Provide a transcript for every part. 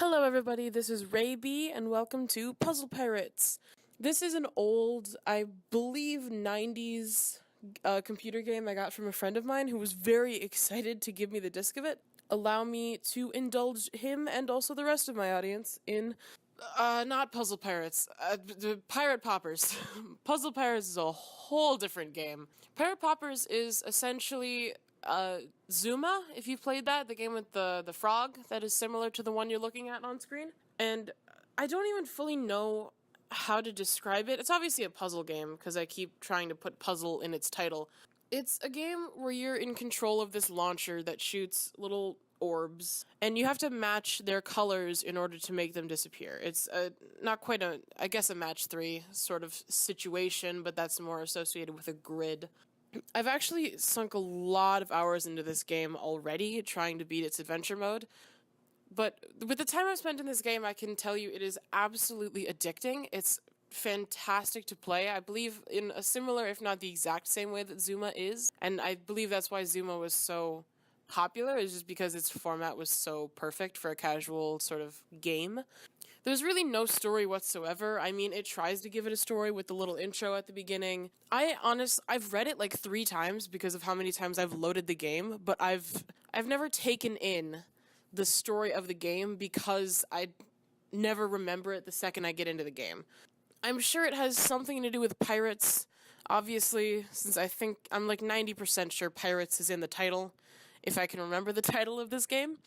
Hello, everybody. This is Ray B, and welcome to Puzzle Pirates. This is an old, I believe, 90s computer game I got from a friend of mine who was very excited to give me the disc of it. Allow me to indulge him and also the rest of my audience in not Puzzle Pirates, the Pirate Poppers. Puzzle Pirates is a whole different game. Pirate Poppers is essentially Zuma, if you've played that, the game with the frog that is similar to the one you're looking at on screen. And I don't even fully know how to describe it. It's obviously a puzzle game, because I keep trying to put puzzle in its title. It's a game where you're in control of this launcher that shoots little orbs, and you have to match their colors in order to make them disappear. It's not quite I guess a match 3 sort of situation, but that's more associated with a grid. I've actually sunk a lot of hours into this game already, trying to beat its adventure mode. But with the time I've spent in this game, I can tell you it is absolutely addicting. It's fantastic to play. I believe in a similar, if not the exact same way that Zuma is. And I believe that's why Zuma was so popular, is just because its format was so perfect for a casual sort of game. There's really no story whatsoever. I mean, it tries to give it a story with the little intro at the beginning. I've read it like 3 times because of how many times I've loaded the game, but I've never taken in the story of the game because I never remember it the second I get into the game. I'm sure it has something to do with pirates, obviously, since I'm like 90% sure pirates is in the title, if I can remember the title of this game.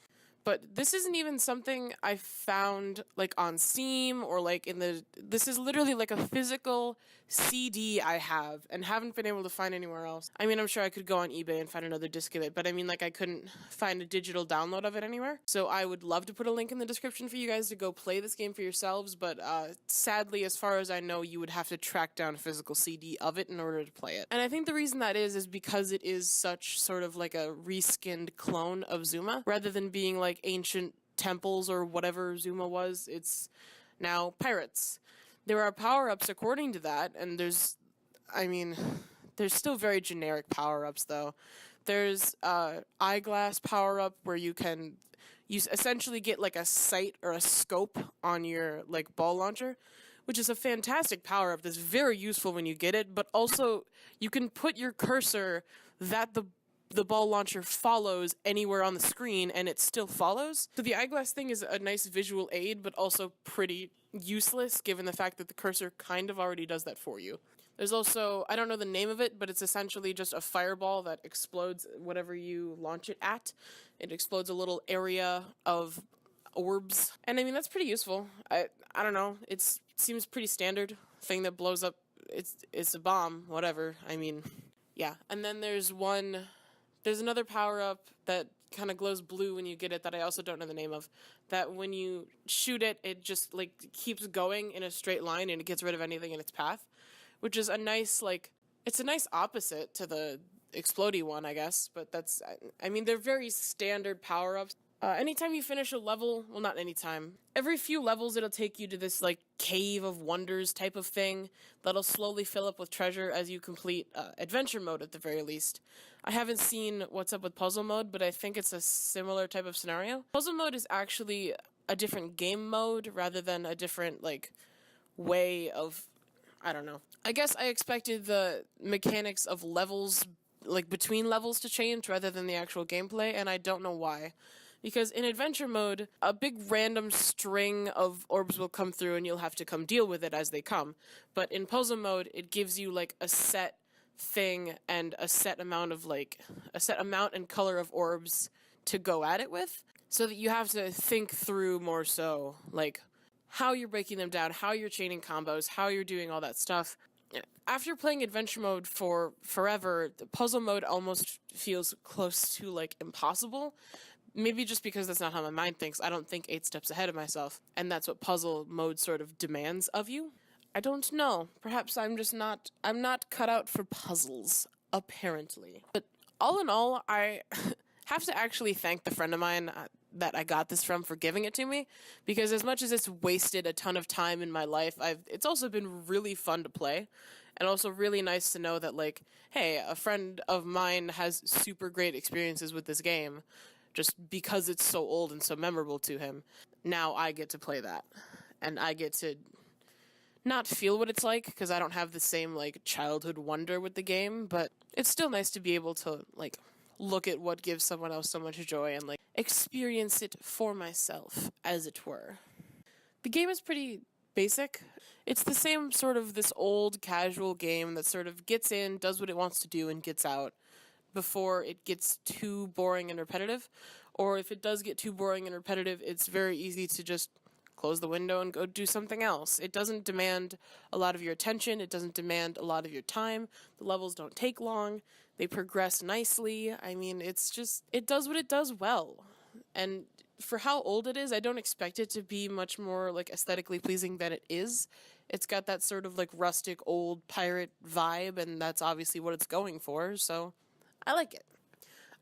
But this isn't even something I found like on Steam or like this is literally like a physical CD I have and haven't been able to find anywhere else. I mean, I'm sure I could go on eBay and find another disc of it, but I mean, like, I couldn't find a digital download of it anywhere. So I would love to put a link in the description for you guys to go play this game for yourselves, but sadly, as far as I know, you would have to track down a physical CD of it in order to play it. And I think the reason that is because it is such sort of like a reskinned clone of Zuma, rather than being like ancient temples or whatever Zuma was. It's now pirates. There are power-ups according to that, and there's still very generic power-ups though. There's eyeglass power-up where you essentially get like a sight or a scope on your like ball launcher, which is a fantastic power-up that's very useful when you get it, but also you can put your cursor that the ball launcher follows anywhere on the screen, and it still follows. So the eyeglass thing is a nice visual aid, but also pretty useless given the fact that the cursor kind of already does that for you. There's also, I don't know the name of it, but it's essentially just a fireball that explodes whatever you launch it at. It explodes a little area of orbs. And I mean, that's pretty useful. I don't know, it seems pretty standard. Thing that blows up, it's a bomb, whatever. I mean, yeah. And then there's another power-up that kind of glows blue when you get it that I also don't know the name of, that when you shoot it, it just, like, keeps going in a straight line and it gets rid of anything in its path, which is a nice, like, it's a nice opposite to the explodey one, I guess, but I mean, they're very standard power-ups. Anytime you finish a level, well, not anytime, every few levels it'll take you to this, like, cave of wonders type of thing that'll slowly fill up with treasure as you complete adventure mode at the very least. I haven't seen what's up with puzzle mode, but I think it's a similar type of scenario. Puzzle mode is actually a different game mode rather than a different, like, way of, I don't know. I guess I expected the mechanics of levels, like, between levels to change rather than the actual gameplay, and I don't know why. Because in adventure mode, a big random string of orbs will come through and you'll have to come deal with it as they come. But in puzzle mode, it gives you like a set thing and a set amount and color of orbs to go at it with. So that you have to think through more so, like, how you're breaking them down, how you're chaining combos, how you're doing all that stuff. After playing adventure mode for forever, the puzzle mode almost feels close to, like, impossible. Maybe just because that's not how my mind thinks. I don't think 8 steps ahead of myself, and that's what puzzle mode sort of demands of you. I don't know. Perhaps I'm not cut out for puzzles, apparently. But all in all, I have to actually thank the friend of mine that I got this from for giving it to me, because as much as it's wasted a ton of time in my life, it's also been really fun to play, and also really nice to know that, like, hey, a friend of mine has super great experiences with this game. just because it's so old and so memorable to him. Now I get to play that, and I get to not feel what it's like because I don't have the same like childhood wonder with the game, but it's still nice to be able to like look at what gives someone else so much joy and like experience it for myself, as it were. The game is pretty basic. It's the same sort of this old casual game that sort of gets in, does what it wants to do, and gets out before it gets too boring and repetitive. Or if it does get too boring and repetitive, it's very easy to just close the window and go do something else. It doesn't demand a lot of your attention. It doesn't demand a lot of your time. The levels don't take long. They progress nicely. I mean, it's just, it does what it does well. And for how old it is, I don't expect it to be much more like aesthetically pleasing than it is. It's got that sort of like rustic old pirate vibe, and that's obviously what it's going for, so I like it.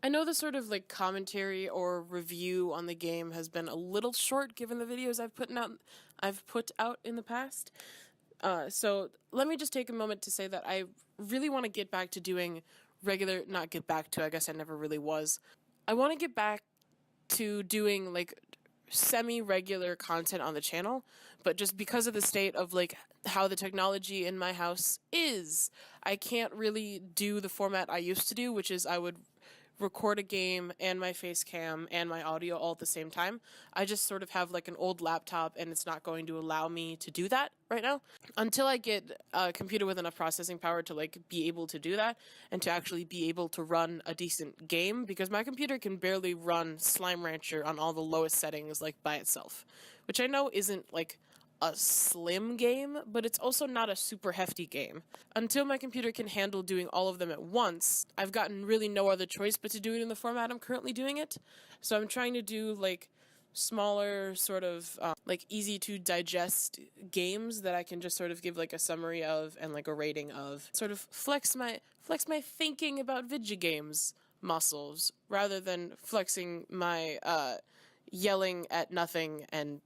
I know the sort of like commentary or review on the game has been a little short given the videos I've put out in the past. So let me just take a moment to say that I really want to get back to doing not get back to, I guess I never really was. I want to get back to doing like semi-regular content on the channel, but just because of the state of like how the technology in my house is, I can't really do the format I used to do, which is I would record a game and my face cam and my audio all at the same time. I just sort of have like an old laptop and it's not going to allow me to do that right now until I get a computer with enough processing power to like be able to do that and to actually be able to run a decent game, because my computer can barely run Slime Rancher on all the lowest settings like by itself, which I know isn't like a slim game, but it's also not a super hefty game. Until my computer can handle doing all of them at once, I've gotten really no other choice but to do it in the format I'm currently doing it. So I'm trying to do like smaller sort of like easy to digest games that I can just sort of give like a summary of and like a rating of, sort of flex my thinking about video games muscles rather than flexing my yelling at nothing and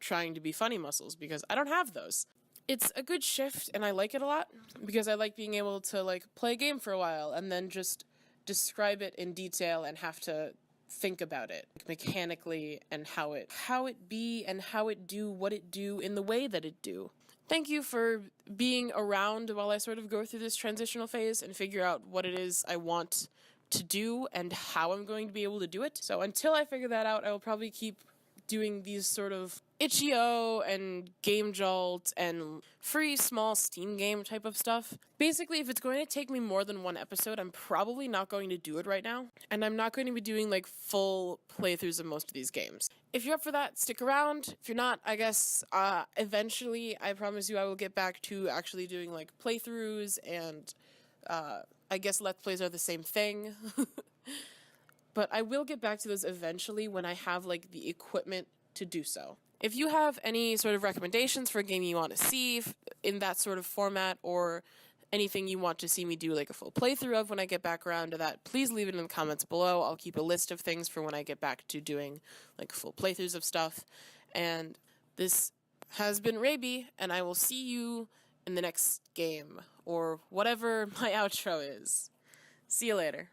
trying to be funny muscles, because I don't have those. It's a good shift and I like it a lot because I like being able to like play a game for a while and then just describe it in detail and have to think about it mechanically and how it be and how it do what it do in the way that it do. Thank you for being around while I sort of go through this transitional phase and figure out what it is I want to do and how I'm going to be able to do it. So until I figure that out, I will probably keep doing these sort of itch.io and Game Jolt and free small Steam game type of stuff. Basically, if it's going to take me more than one episode, I'm probably not going to do it right now, and I'm not going to be doing like full playthroughs of most of these games. If you're up for that, stick around. If you're not, I guess eventually, I promise you I will get back to actually doing like playthroughs, and I guess Let's Plays are the same thing. But I will get back to those eventually when I have like the equipment to do so. If you have any sort of recommendations for a game you want to see in that sort of format, or anything you want to see me do like a full playthrough of when I get back around to that, please leave it in the comments below. I'll keep a list of things for when I get back to doing like full playthroughs of stuff. And this has been Raby, and I will see you in the next game, or whatever my outro is. See you later.